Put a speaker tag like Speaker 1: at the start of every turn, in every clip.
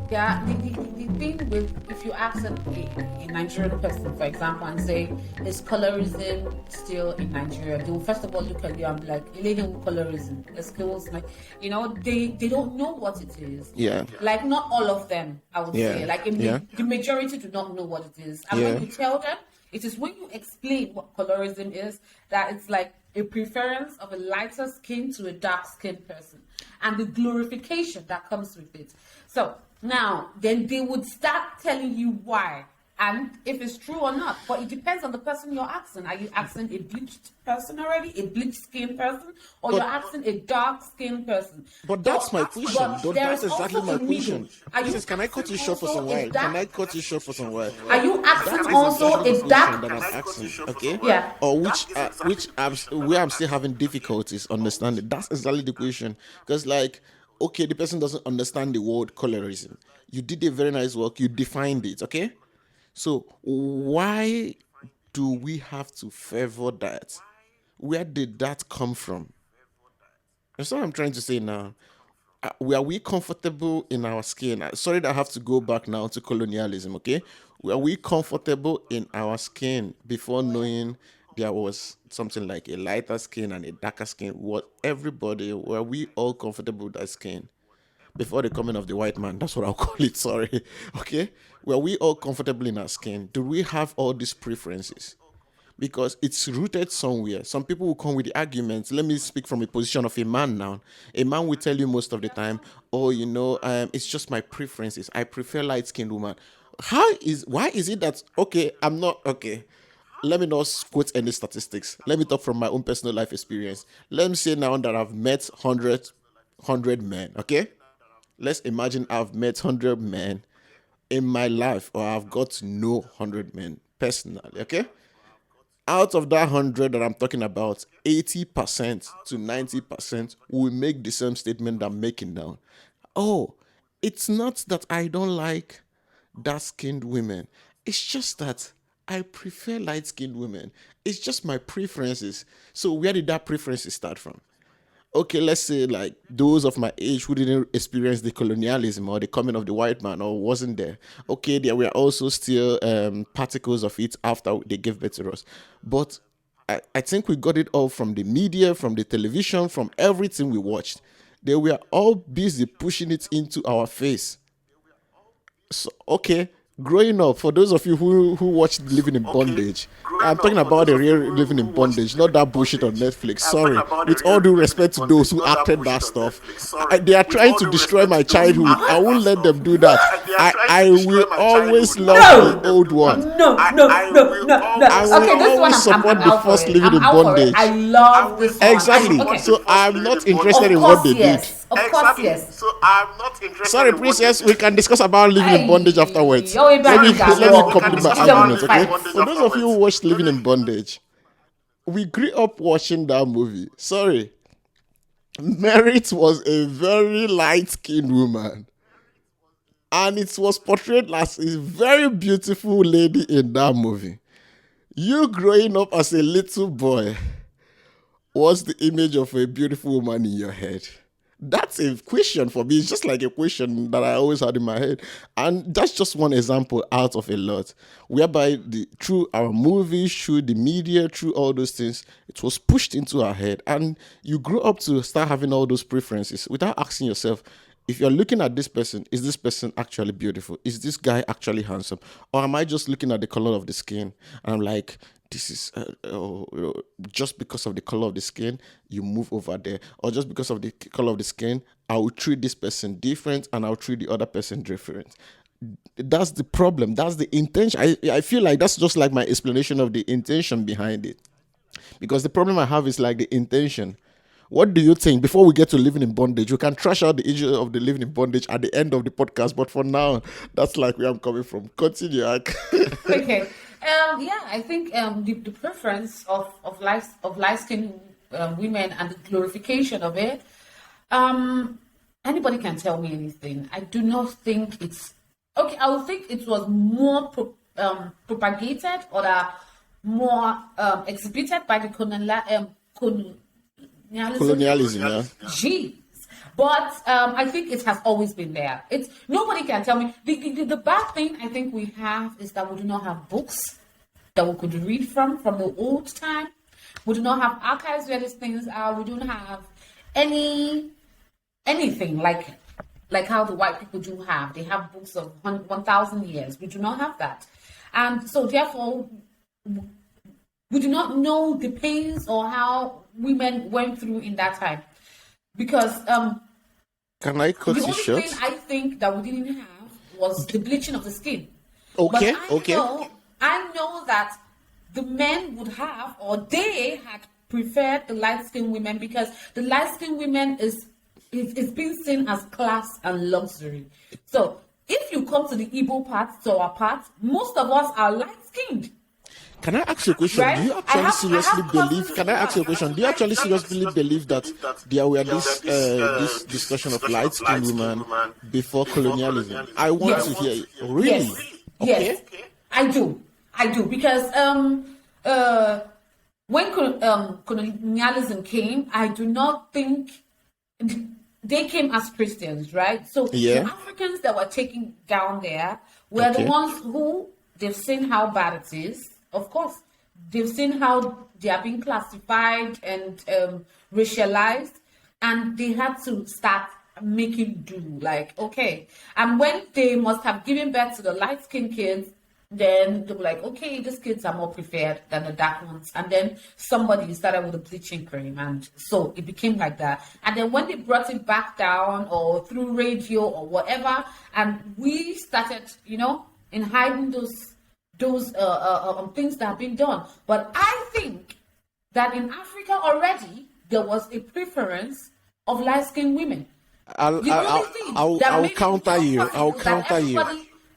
Speaker 1: Yeah, the thing with, if you ask a Nigerian person, for example, and say, is colorism still in Nigeria? They will first of all look at you and be like, Elaine, colorism. Skills, like, they don't know what it is.
Speaker 2: Yeah.
Speaker 1: Like, not all of them, I would
Speaker 2: Yeah.
Speaker 1: say. Like,
Speaker 2: Yeah.
Speaker 1: the majority do not know what it is. And
Speaker 2: Yeah.
Speaker 1: when you tell them, it is when you explain what colorism is, that it's like a preference of a lighter skin to a dark skinned person, and the glorification that comes with it. So now, then they would start telling you why, and if it's true or not. But it depends on the person you're asking. Are you asking a bleached person already, a bleached skinned person, or you're asking a dark skinned person?
Speaker 2: But that's my question.
Speaker 1: But there
Speaker 2: That's
Speaker 1: is
Speaker 2: exactly
Speaker 1: also
Speaker 2: my
Speaker 1: a middle.
Speaker 2: question.
Speaker 1: Are you
Speaker 2: This is, can I cut you short for
Speaker 1: also
Speaker 2: some
Speaker 1: a
Speaker 2: while?
Speaker 1: dark-
Speaker 2: Can I cut you short for some while?
Speaker 1: Are you
Speaker 2: That
Speaker 1: asking
Speaker 2: is
Speaker 1: also
Speaker 2: exactly
Speaker 1: a
Speaker 2: the
Speaker 1: dark?
Speaker 2: question that I'm asking. Okay.
Speaker 1: Yeah.
Speaker 2: Or which where I'm still having difficulties understanding. That's exactly the question. Because like, okay, the person doesn't understand the word colorism. You did a very nice work. You defined it. Okay. So why do we have to favor that? Where did that come from? That's what I'm trying to say now. Are we comfortable in our skin? Sorry that I have to go back now to colonialism, okay? Were we comfortable in our skin before knowing there was something like a lighter skin and a darker skin? Were we all comfortable with that skin before the coming of the white man? That's what I'll call it, sorry. Okay? Were we all comfortable in our skin? Do we have all these preferences? Because it's rooted somewhere. Some people will come with the arguments. Let me speak from a position of a man now. A man will tell you most of the time, "Oh, it's just my preferences. I prefer light-skinned woman." Why is it that okay? I'm not okay. Let me not quote any statistics. Let me talk from my own personal life experience. Let me say now that I've met 100 men. Okay, let's imagine I've met 100 men in my life, or I've got to know 100 men personally. Okay, out of that 100 that I'm talking about, 80% to 90% will make the same statement that I'm making now. Oh, it's not that I don't like dark skinned women. It's just that I prefer light skinned women. It's just my preferences. So, where did that preferences start from? Okay, let's say like those of my age who didn't experience the colonialism or the coming of the white man or wasn't there. Okay, there were also still particles of it after they gave birth to us. But I think we got it all from the media, from the television, from everything we watched. They were all busy pushing it into our face. So, okay, growing up, for those of you who watched Living in Bondage, I'm talking about the real Living in Bondage, not that bullshit on Netflix. Sorry, with all due respect to those who acted that stuff, they are trying to destroy my childhood. I won't let them do that. I will always love the old one.
Speaker 1: No.
Speaker 2: I will
Speaker 1: Okay, this one
Speaker 2: always support
Speaker 1: I'm
Speaker 2: the
Speaker 1: out for
Speaker 2: first
Speaker 1: it.
Speaker 2: Living
Speaker 1: I'm
Speaker 2: in
Speaker 1: out for it.
Speaker 2: Bondage.
Speaker 1: I love this one.
Speaker 2: Exactly.
Speaker 1: Okay.
Speaker 2: So I'm not interested
Speaker 1: Of
Speaker 2: in what
Speaker 1: course,
Speaker 2: they did.
Speaker 1: yes. Of course, yes.
Speaker 3: So I'm not interested.
Speaker 2: Sorry, Princess, we can discuss about Living in Bondage afterwards. Let me complete my argument, okay? For those of you who watched Living in Bondage, we grew up watching that movie. Sorry. Merritt was a very light-skinned woman. And it was portrayed as a very beautiful lady in that movie. You growing up as a little boy, what's the image of a beautiful woman in your head? That's a question for me. It's just like a question that I always had in my head. And that's just one example out of a lot. Whereby through our movies, through the media, through all those things, it was pushed into our head. And you grew up to start having all those preferences without asking yourself, if you're looking at this person, is this person actually beautiful? Is this guy actually handsome? Or am I just looking at the color of the skin? And I'm like, this is just because of the color of the skin, you move over there. Or just because of the color of the skin, I will treat this person different and I'll treat the other person different. That's the problem. That's the intention. I feel like that's just like my explanation of the intention behind it. Because the problem I have is like the intention. What do you think? Before we get to living in bondage, we can trash out the issue of the living in bondage at the end of the podcast. But for now, that's like where I'm coming from. Continue.
Speaker 1: Okay. Yeah, I think the preference of light skinned women and the glorification of it. Anybody can tell me anything. I do not think it's okay. I would think it was more propagated or more exhibited by the colonialism.
Speaker 2: Colonialism, yeah.
Speaker 1: Jeez. But I think it has always been there. It's nobody can tell me. The bad thing I think we have is that we do not have books that we could read from the old time. We do not have archives where these things are. We don't have anything like how the white people do have. They have books of 1,000 years. We do not have that. And so therefore, we do not know the pains or how women went through in that time. Because
Speaker 2: can I cut
Speaker 1: the
Speaker 2: you
Speaker 1: only
Speaker 2: short?
Speaker 1: thing I think that we didn't have was the bleaching of the skin.
Speaker 2: Okay,
Speaker 1: But I know that the men would have, or they had preferred the light-skinned women, because the light-skinned women is being seen as class and luxury. So if you come to the Igbo part, to our part, most of us are light-skinned.
Speaker 2: Can I ask you a question?
Speaker 1: Right?
Speaker 2: Do you actually seriously believe? Can I ask you a question? Do you actually seriously believe that there were this discussion of light-skinned women before colonialism? I want to hear it. Really?
Speaker 1: Yes.
Speaker 2: Okay.
Speaker 1: Yes. I do because when colonialism came, I do not think they came as Christians, right? So
Speaker 2: Yeah.
Speaker 1: the Africans that were taken down there were the ones who they've seen how bad it is. Of course, they've seen how they are being classified and racialized, and they had to start making do. Like, okay, and when they must have given birth to the light-skinned kids, then they were like, okay, these kids are more preferred than the dark ones. And then somebody started with a bleaching cream, and so it became like that. And then when they brought it back down, or through radio or whatever, and we started, in hiding those things that have been done. But I think that in Africa already there was a preference of light-skinned women.
Speaker 2: I'll counter you. I'll counter you.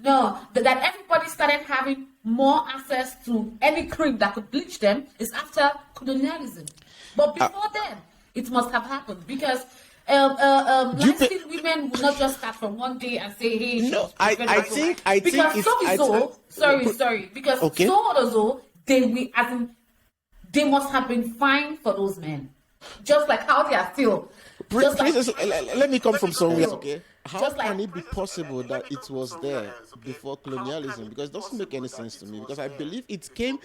Speaker 1: No, that everybody started having more access to any cream that could bleach them is after colonialism. But before then, it must have happened, because light-skinned women will not just start from one day and say, "Hey,
Speaker 2: no, I think
Speaker 1: because so or so they must have been fine for those men, just like how they are still."
Speaker 2: Let me come from somewhere, okay? How can it be possible that it was there before colonialism? Because it doesn't make any sense to me. Because I believe it came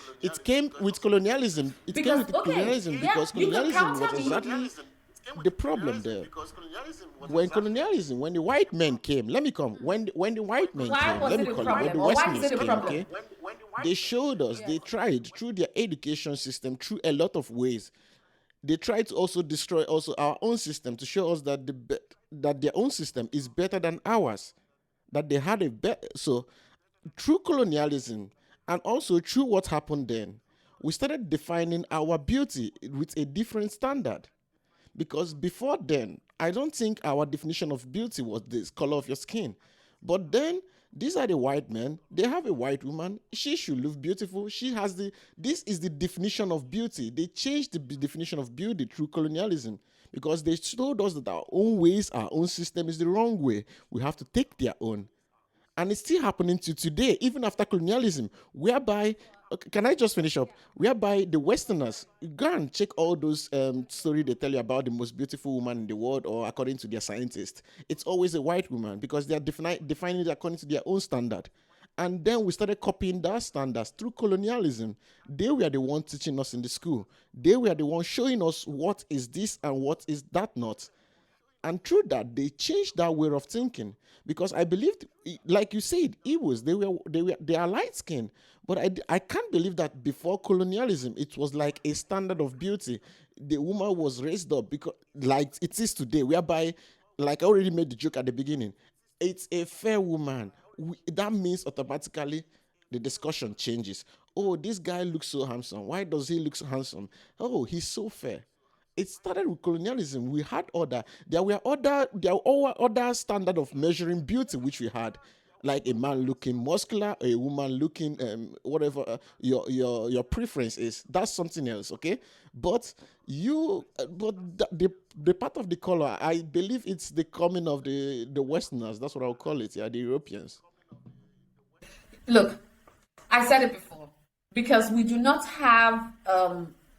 Speaker 2: with colonialism. Because colonialism was exactly the problem there. When the white men came, when the white men came, when the Westerners came, okay? They showed us, they tried through their education system, through a lot of ways. They tried to also destroy also our own system to show us that that their own system is better than ours, that they had a better. So through colonialism and also through what happened then, we started defining our beauty with a different standard. Because before then, I don't think our definition of beauty was this color of your skin. But then, these are the white men. They have a white woman. She should look beautiful. This is the definition of beauty. They changed the definition of beauty through colonialism, because they told us that our own ways, our own system is the wrong way. We have to take their own. And it's still happening to today, even after colonialism, whereby, can I just finish up? Whereby the Westerners, go and check all those stories they tell you about the most beautiful woman in the world, or according to their scientists. It's always a white woman, because they are defining it according to their own standard. And then we started copying their standards through colonialism. They were the ones teaching us in the school. They were the ones showing us what is this and what is that not. And through that, they changed that way of thinking. Because I believed, like you said, they are light skinned. But I can't believe that before colonialism, it was like a standard of beauty. The woman was raised up because, like it is today, whereby, like I already made the joke at the beginning, it's a fair woman. That means automatically the discussion changes. Oh, this guy looks so handsome. Why does he look so handsome? Oh, he's so fair. It started with colonialism. We had there were other standard of measuring beauty which we had, like a man looking muscular, a woman looking whatever your preference is. That's something else, okay? But the part of the color, I believe it's the coming of the Westerners. That's what I'll call it. Yeah, the Europeans.
Speaker 1: Look, I said it before, because we do not have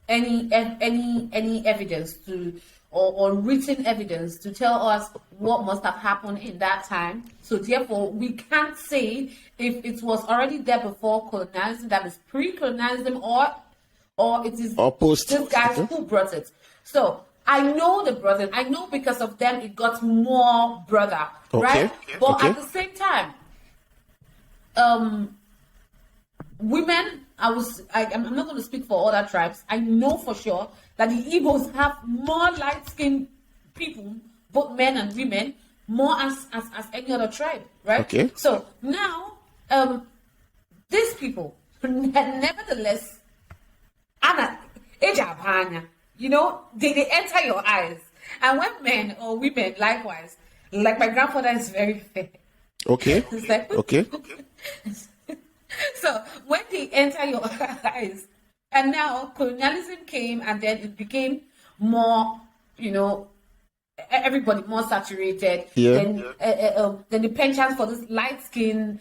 Speaker 1: any evidence to or written evidence to tell us what must have happened in that time. So therefore, we can't say if it was already there before colonialism, that is pre-colonialism, or it is
Speaker 2: or post.
Speaker 1: these guys who brought it. So I know they brought it. I know because of them it got more broader, right? But at the same time, women, I'm not going to speak for other tribes. I know for sure that the Igbos have more light-skinned people, both men and women, more as any other tribe, right?
Speaker 2: Okay.
Speaker 1: So now, these people, nevertheless, you know, they enter your eyes. And when men or women, likewise, like my grandfather is very fair.
Speaker 2: Okay.
Speaker 1: It's like,
Speaker 2: okay.
Speaker 1: So when they enter your eyes, and now colonialism came, and then it became more, you know, everybody more saturated.
Speaker 2: Yeah.
Speaker 1: Then the penchant for this light skin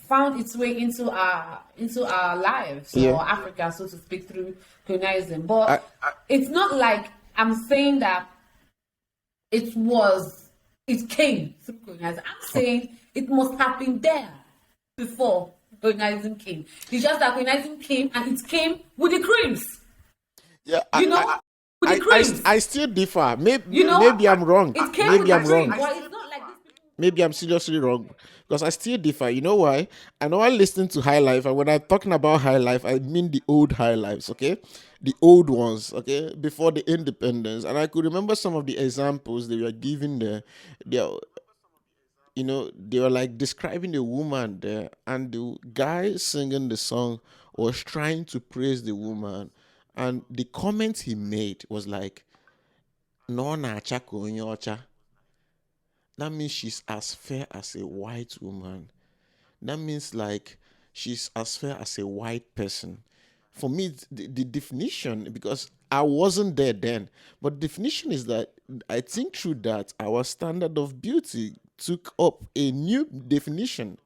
Speaker 1: found its way into our lives, or Africa, so to speak, through colonialism. But it's not like I'm saying that it came through colonialism. I'm saying it must have been there before colonialism came. It's just that colonialism came, and it came with the creams.
Speaker 2: Yeah,
Speaker 1: you know, with the creams.
Speaker 2: I still differ. Maybe,
Speaker 1: you know,
Speaker 2: maybe I'm wrong.
Speaker 1: It came
Speaker 2: Maybe
Speaker 1: with
Speaker 2: I'm
Speaker 1: the
Speaker 2: wrong.
Speaker 1: cream. Well, it's not like this.
Speaker 2: Maybe I'm seriously wrong, because I still differ. You know why? I know I listen to High Life, and when I'm talking about High Life, I mean the old High Lives, okay? The old ones, okay? Before the independence. And I could remember some of the examples they were giving there. You know, they were like describing the woman there, and the guy singing the song was trying to praise the woman. And the comment he made was like, "No na acha ka onye ọcha." That means she's as fair as a white woman. That means like she's as fair as a white person. For me, the definition, because I wasn't there then, but definition is that I think through that our standard of beauty took up a new definition.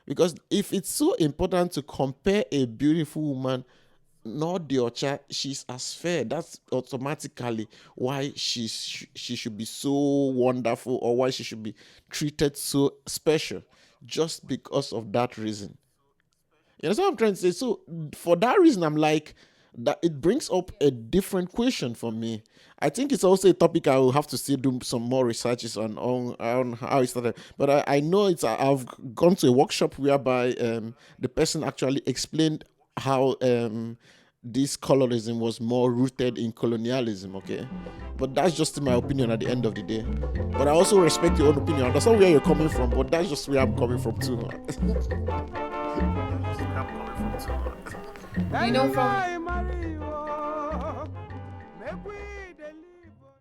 Speaker 2: Because if it's so important to compare a beautiful woman, not the Ocha, she's as fair. That's automatically why she should be so wonderful, or why she should be treated so special, just because of that reason. You know what I'm trying to say? So for that reason, I'm like, that it brings up a different question for me. I think it's also a topic I will have to still do some more researches on how it started. But I know I've gone to a workshop whereby the person actually explained how this colorism was more rooted in colonialism, okay? But that's just my opinion at the end of the day. But I also respect your own opinion. I understand where you're coming from, but that's just where I'm coming from too.
Speaker 1: You know, from